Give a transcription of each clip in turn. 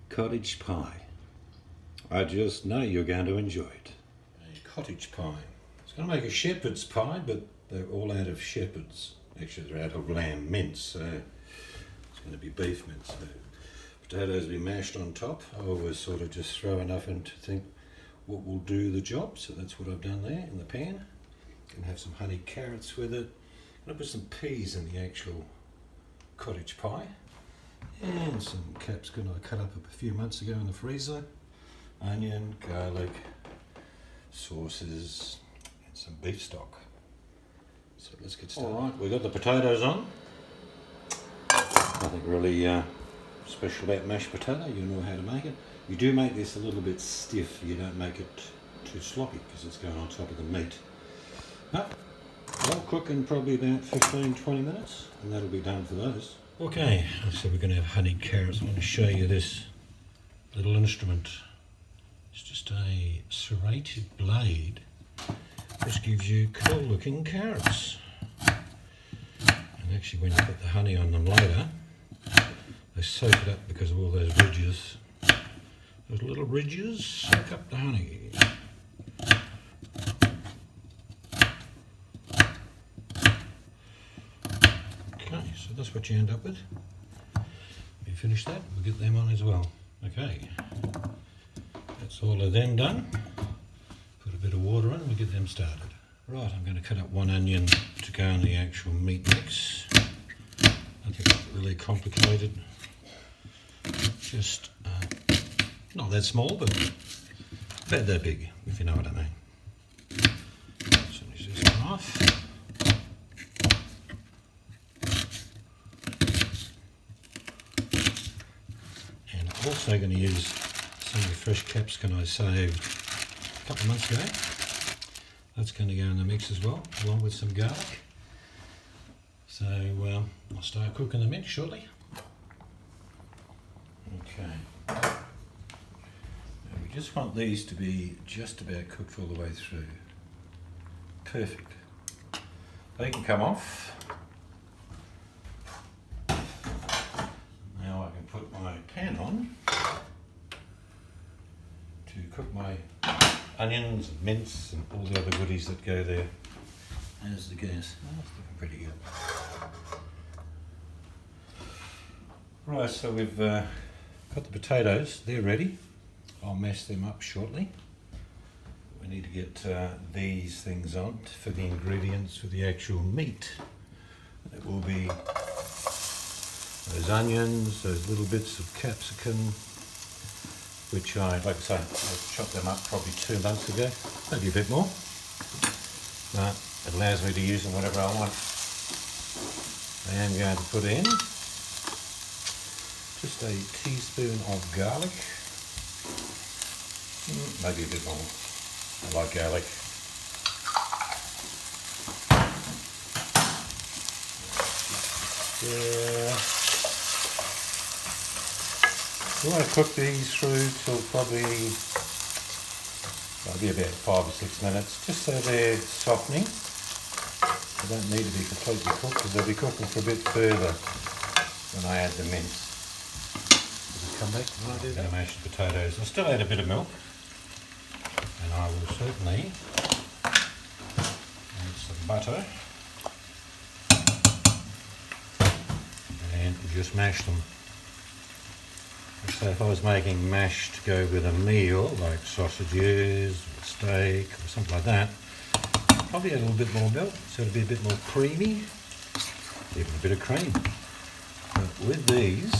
cottage pie. I just know you're going to enjoy it. A cottage pie. It's going to make a shepherd's pie, but they're all out of shepherd's. Actually, they're out of lamb mince, so it's going to be beef mince. So potatoes will be mashed on top. I always sort of just throw enough in to think what will do the job. So that's what I've done there in the pan. Can have some honey carrots with it. I'm going to put some peas in the actual cottage pie. And some capsicum I cut up a few months ago in the freezer. Onion, garlic, sauces, and some beef stock. So let's get started. Alright, we've got the potatoes on. Nothing really special about mashed potato, you know how to make it. You do make this a little bit stiff, you don't make it too sloppy because it's going on top of the meat. But they'll cook in probably about 15-20 minutes and that'll be done for those. Okay, so we're going to have honeyed carrots. I want to show you this little instrument. It's just a serrated blade which gives you cool looking carrots. And actually when you put the honey on them later, they soak it up because of all those ridges. Those little ridges soak up the honey. Okay, so that's what you end up with. When you finish that, we'll get them on as well. Okay, that's all of them done. Put a bit of water in and we'll get them started. Right, I'm going to cut up one onion to go in the actual meat mix. Nothing really complicated. Just not that small, but about that big, if you know what I mean. Finish this one off. And I'm also going to use some of the fresh capsicum I saved a couple of months ago. That's going to go in the mix as well, along with some garlic. So I'll start cooking them in shortly. Okay. Now we just want these to be just about cooked all the way through. Perfect. They can come off. Now I can put my pan on to cook my onions and mince and all the other goodies that go there. There's the gas. Oh, that's looking pretty good. Right, so we've got the potatoes, they're ready. I'll mash them up shortly. We need to get these things on for the ingredients for the actual meat. It will be those onions, those little bits of capsicum, which like I say, I chopped them up probably 2 months ago, maybe a bit more. But it allows me to use them whenever I want. I am going to put in just a teaspoon of garlic, maybe a bit more. I like garlic. Yeah. We want to cook these through till probably maybe about 5 or 6 minutes, just so they're softening. They don't need to be completely cooked because they'll be cooking for a bit further when I add the mince. Come back when I do that. Mashed potatoes. I'll still add a bit of milk, and I will certainly add some butter and just mash them. So if I was making mash to go with a meal like sausages or steak or something like that, probably add a little bit more milk so it'll be a bit more creamy, even a bit of cream. But with these,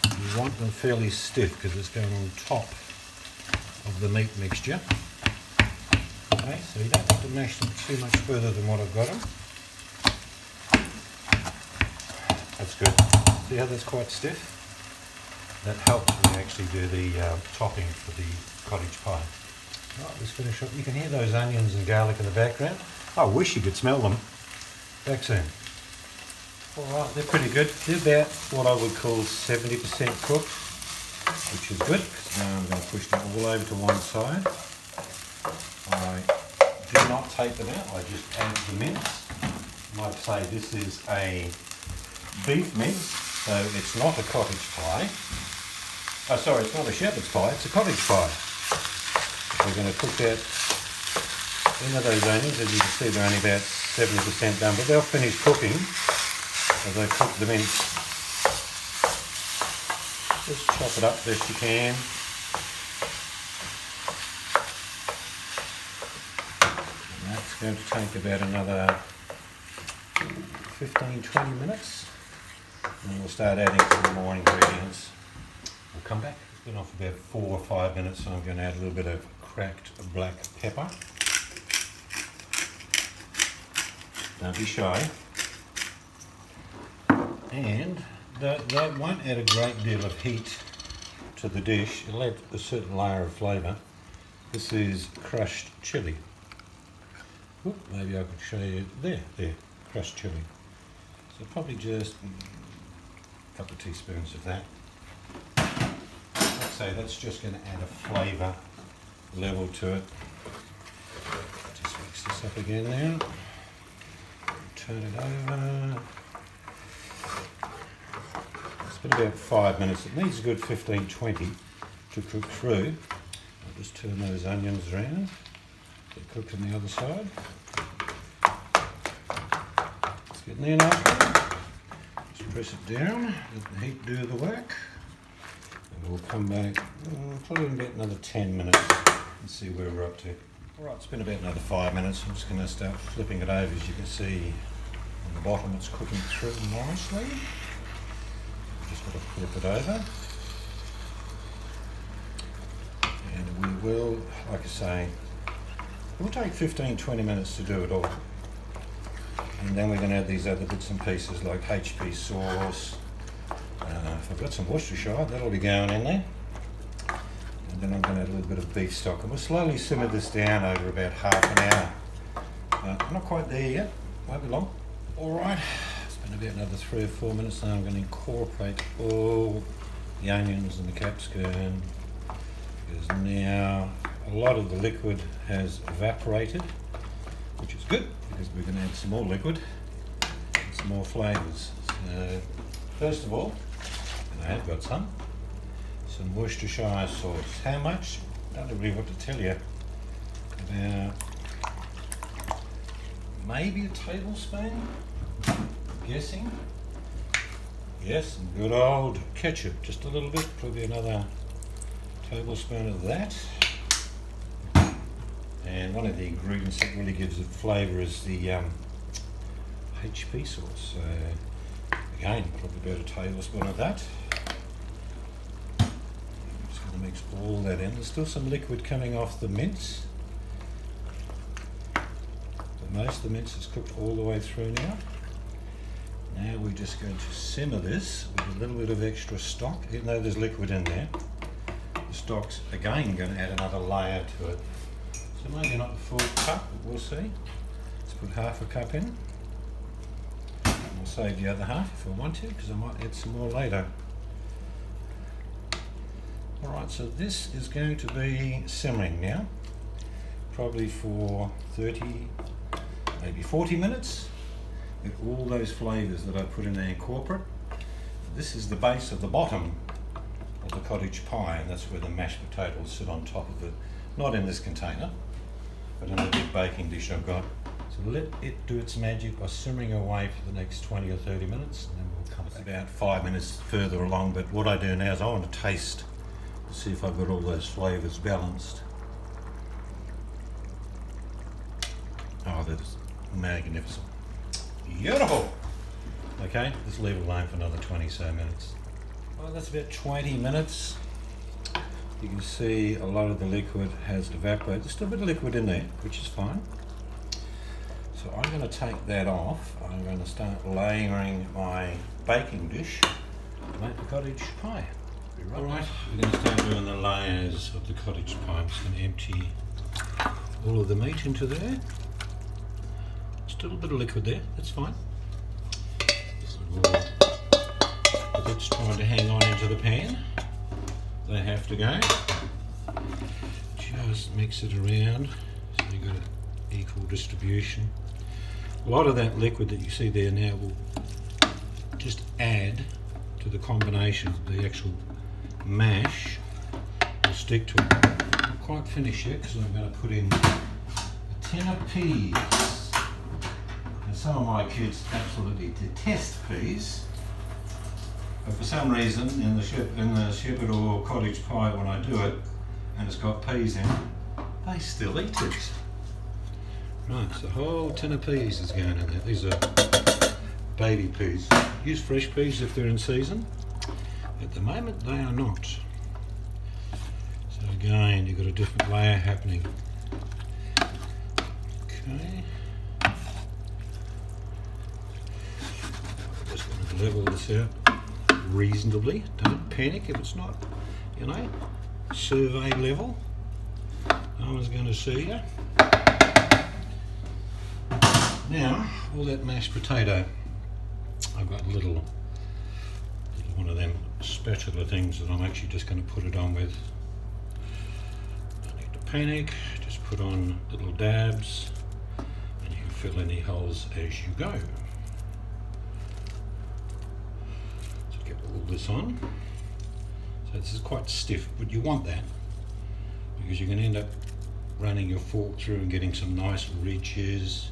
you want them fairly stiff because it's going on top of the meat mixture. Okay, so you don't have to mash them too much further than what I've got them. That's good. See how that's quite stiff? That helps when you actually do the topping for the cottage pie. Right, let's finish up. You can hear those onions and garlic in the background. I wish you could smell them. Back soon. Alright, they're pretty good. They're about what I would call 70% cooked, which is good. Now I'm going to push them all over to one side. I do not take them out, I just add the mince. Like I say, this is a beef mince, so it's not a cottage pie. Oh, sorry, it's not a shepherd's pie, it's a cottage pie. We're going to cook that into those onions. As you can see, they're only about 70% done, but they'll finish cooking as I cook the mince. Just chop it up best you can. And that's going to take about another 15-20 minutes. And then we'll start adding some more ingredients. We'll come back. It's been off about 4 or 5 minutes, so I'm going to add a little bit of cracked black pepper. Don't be shy. And that won't add a great deal of heat to the dish. It'll add a certain layer of flavour. This is crushed chilli. Oop, maybe I could show you. There, crushed chilli. So probably just a couple of teaspoons of that. I'd say that's just going to add a flavour level to it. Just mix this up again now. Turn it over. It's been about 5 minutes. It needs a good 15-20 to cook through. I'll just turn those onions around. Get cooked on the other side. It's getting there nicely. Just press it down, let the heat do the work. And we'll come back probably in about another 10 minutes and see where we're up to. Alright, it's been about another 5 minutes. I'm just going to start flipping it over. As you can see on the bottom, it's cooking through nicely. Just got to flip it over. And we will, like I say, it will take 15-20 minutes to do it all. And then we're going to add these other bits and pieces like HP sauce. If I've got some Worcestershire, that'll be going in there. And then I'm going to add a little bit of beef stock. And we'll slowly simmer this down over about half an hour. I'm not quite there yet, won't be long. Alright, it's been about another 3 or 4 minutes now. I'm going to incorporate all the onions and the capsicum. Because now a lot of the liquid has evaporated, which is good because we're going to add some more liquid and some more flavours. So first of all, and I have got some Worcestershire sauce. How much? I don't really know what to tell you. About maybe a tablespoon, I'm guessing. Yes, and good old ketchup, just a little bit, probably another tablespoon of that. And one of the ingredients that really gives it flavour is the HP sauce. So again, probably about a tablespoon of that. I'm just going to mix all that in. There's still some liquid coming off the mince. But most of the mince is cooked all the way through now. Now we're just going to simmer this with a little bit of extra stock, even though there's liquid in there. The stock's again going to add another layer to it. So maybe not the full cup, but we'll see. Let's put half a cup in. And I'll save the other half if I want to, because I might add some more later. Alright, so this is going to be simmering now, probably for 30, maybe 40 minutes. With all those flavours that I put in there incorporate. This is the base of the bottom of the cottage pie, and that's where the mashed potatoes sit on top of it. Not in this container, but in a big baking dish I've got. So let it do its magic by simmering away for the next 20 or 30 minutes, and then we'll come back. It's about 5 minutes further along, but what I do now is I want to taste to see if I've got all those flavours balanced. Oh, that's magnificent. Beautiful! Okay, let's leave it alone for another 20 so minutes. Well, that's about 20 minutes. You can see a lot of the liquid has evaporated. There's still a bit of liquid in there, which is fine. So I'm going to take that off. I'm going to start layering my baking dish to make the cottage pie. Alright, we're going to start doing the layers of the cottage pie. I'm just going to empty all of the meat into there. Still a bit of liquid there, that's fine. The bits trying to hang on into the pan, they have to go. Just mix it around so you've got an equal distribution. A lot of that liquid that you see there now will just add to the combination, the actual mash will stick to it. I'm not quite finished yet because I'm going to put in a tin of peas. And some of my kids absolutely detest peas, but for some reason in the shepherd or cottage pie when I do it and it's got peas in it, they still eat it. Right, so a whole tin of peas is going in there. These are baby peas. Use fresh peas if they're in season. At the moment they are not. So again, you've got a different layer happening. Okay. Just going to level this out reasonably. Don't panic if it's not, you know, survey level. No one's going to see you. Now, all that mashed potato, I've got a little one of them spatula things that I'm actually just going to put it on with. Don't need to panic, just put on little dabs and you can fill any holes as you go. So get all this on. So this is quite stiff, but you want that because you can end up running your fork through and getting some nice ridges.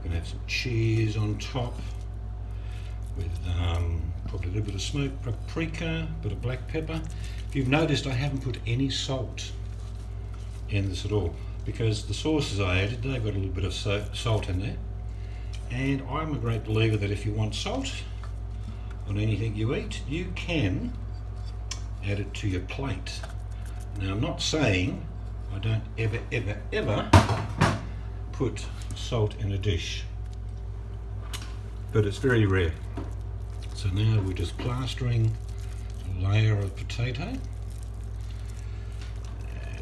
You're going to have some cheese on top with probably a little bit of smoked paprika, a bit of black pepper. If you've noticed, I haven't put any salt in this at all because the sauces I added, they've got a little bit of salt in there. And I'm a great believer that if you want salt on anything you eat, you can add it to your plate. Now, I'm not saying I don't ever put salt in a dish, but it's very rare. So now we're just plastering a layer of potato and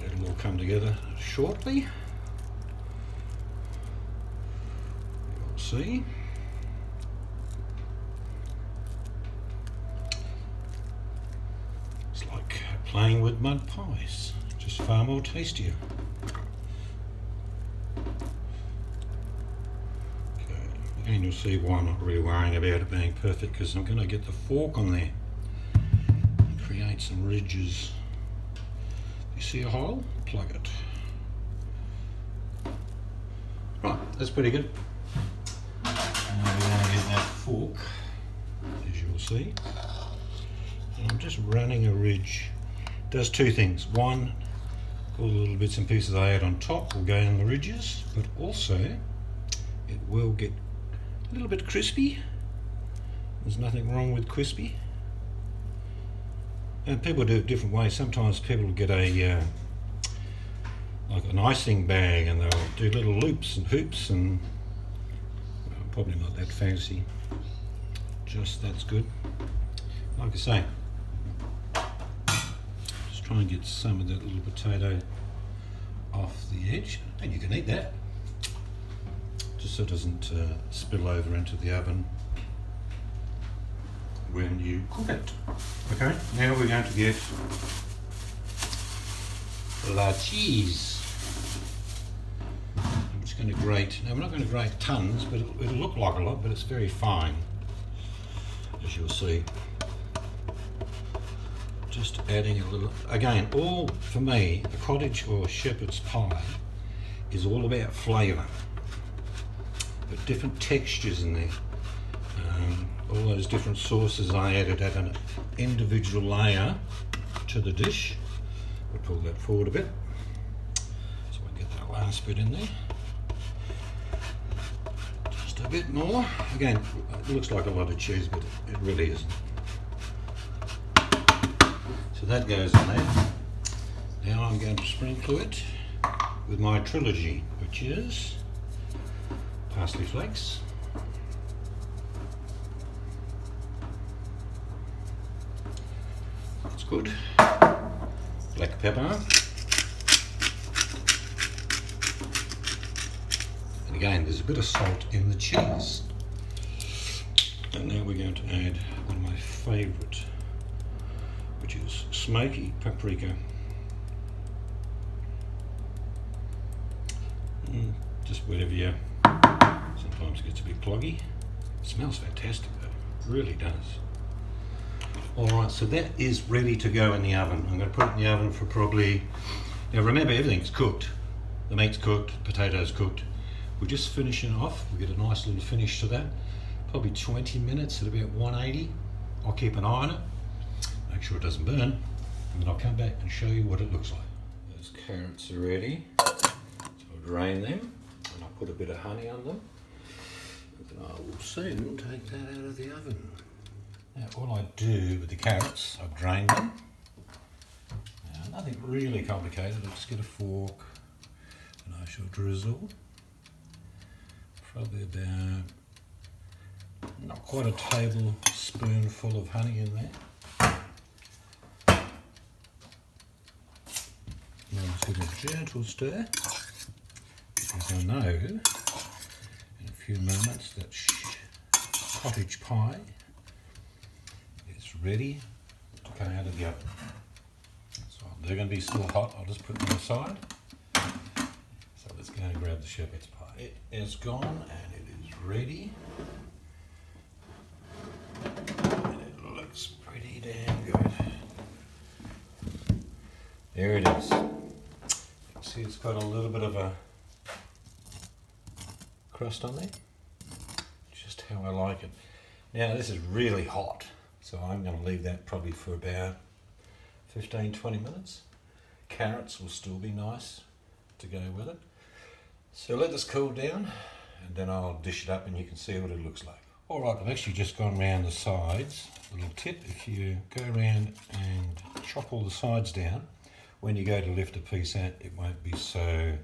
it'll all come together shortly. You'll see. It's like playing with mud pies, just far more tastier. And you'll see why I'm not really worrying about it being perfect, because I'm going to get the fork on there and create some ridges. You see a hole? Plug it. Right, that's pretty good. Now we're going to get that fork, as you'll see. And I'm just running a ridge. It does two things. One, all the little bits and pieces I add on top will go in the ridges, but also it will get a little bit crispy. There's nothing wrong with crispy. And people do it different ways. Sometimes people get a like an icing bag and they'll do little loops and hoops and well, probably not that fancy. Just that's good. Like I say, just try and get some of that little potato off the edge, and you can eat that. Just so it doesn't spill over into the oven when you cook it. Okay, now we're going to get the cheese. I'm just going to grate. Now we're not going to grate tons, but it'll look like a lot, but it's very fine, as you'll see. Just adding a little. Again, all for me, a cottage or shepherd's pie is all about flavour. But different textures in there. All those different sauces I added at an individual layer to the dish. We'll pull that forward a bit so we get that last bit in there. Just a bit more. Again, it looks like a lot of cheese, but it really isn't. So that goes in there. Now I'm going to sprinkle it with my trilogy, which is parsley flakes, that's good, black pepper, and again there's a bit of salt in the cheese. And now we're going to add one of my favourite, which is smoky paprika. Just whatever you. Sometimes it gets a bit cloggy. It smells fantastic though, it really does. Alright, so that is ready to go in the oven. I'm going to put it in the oven for probably, now remember everything's cooked. The meat's cooked, potatoes cooked. We're just finishing off, we get a nice little finish to that. Probably 20 minutes at about 180. I'll keep an eye on it, make sure it doesn't burn, and then I'll come back and show you what it looks like. Those carrots are ready, so I'll drain them, and I'll put a bit of honey on them. And then I will soon take that out of the oven. Now all I do with the carrots, I drain them. Now, nothing really complicated, I just get a fork and I shall drizzle probably about not quite a tablespoonful of honey in there. Now just give it a gentle stir, because I know in a few moments that cottage pie is ready to come out of the oven. So they're going to be still hot, I'll just put them aside. So let's go and grab the shepherd's pie. It is gone and it is ready. And it looks pretty damn good. There it is. You can see it's got a little bit of a crust on there. Just how I like it. Now this is really hot, so I'm going to leave that probably for about 15-20 minutes. Carrots will still be nice to go with it. So let this cool down and then I'll dish it up and you can see what it looks like. Alright, I've actually just gone around the sides. A little tip, if you go around and chop all the sides down, when you go to lift a piece out, it won't be so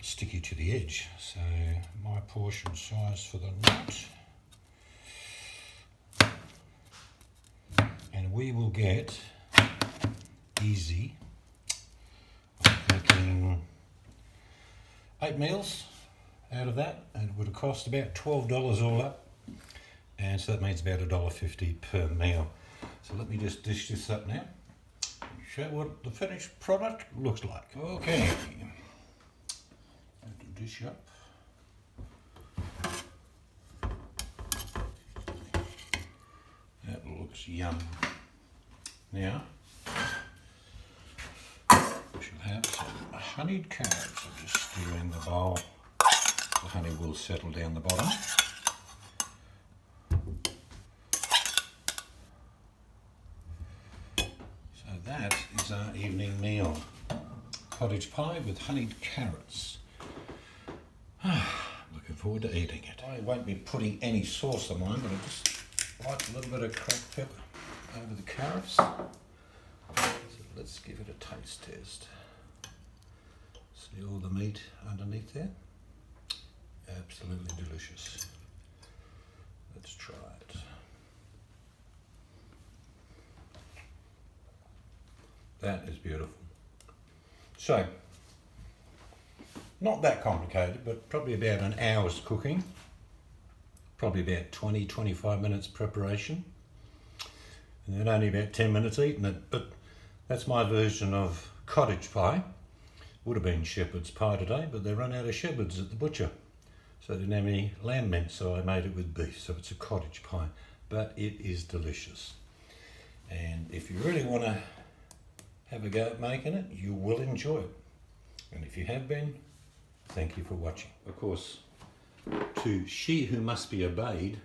sticky to the edge. So my portion size for the nut. And we will get easy, I'm thinking 8 meals out of that, and it would have cost about $12 all up, and so that means about $1.50 per meal. So let me just dish this up now and show what the finished product looks like. Okay, have to dish up. That looks yum. Now we shall have some honeyed carrots. I'm just stirring the bowl. The honey will settle down the bottom. So that is our evening meal. Cottage pie with honeyed carrots. Looking forward to eating it. I won't be putting any sauce on mine, but I just like a little bit of cracked pepper over the carrots. So let's give it a taste test. See all the meat underneath there? Absolutely delicious. Let's try it. That is beautiful. So, not that complicated, but probably about an hour's cooking. Probably about 20-25 minutes preparation. And then only about 10 minutes eating it. But that's my version of cottage pie. Would have been shepherd's pie today, but they run out of shepherds at the butcher. So I didn't have any lamb mince, so I made it with beef. So it's a cottage pie, but it is delicious. And if you really want to have a go at making it, you will enjoy it. And if you have been, thank you for watching. Of course, to she who must be obeyed,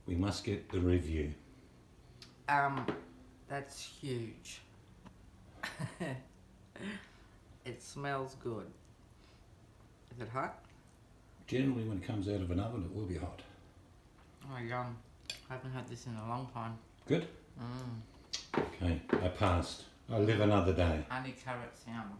we must get the review. That's huge. It smells good. Is it hot? Generally, when it comes out of an oven, it will be hot. Oh, yum. I haven't had this in a long time. Good? Okay, I passed. I'll live another day. Honey carrots, yum.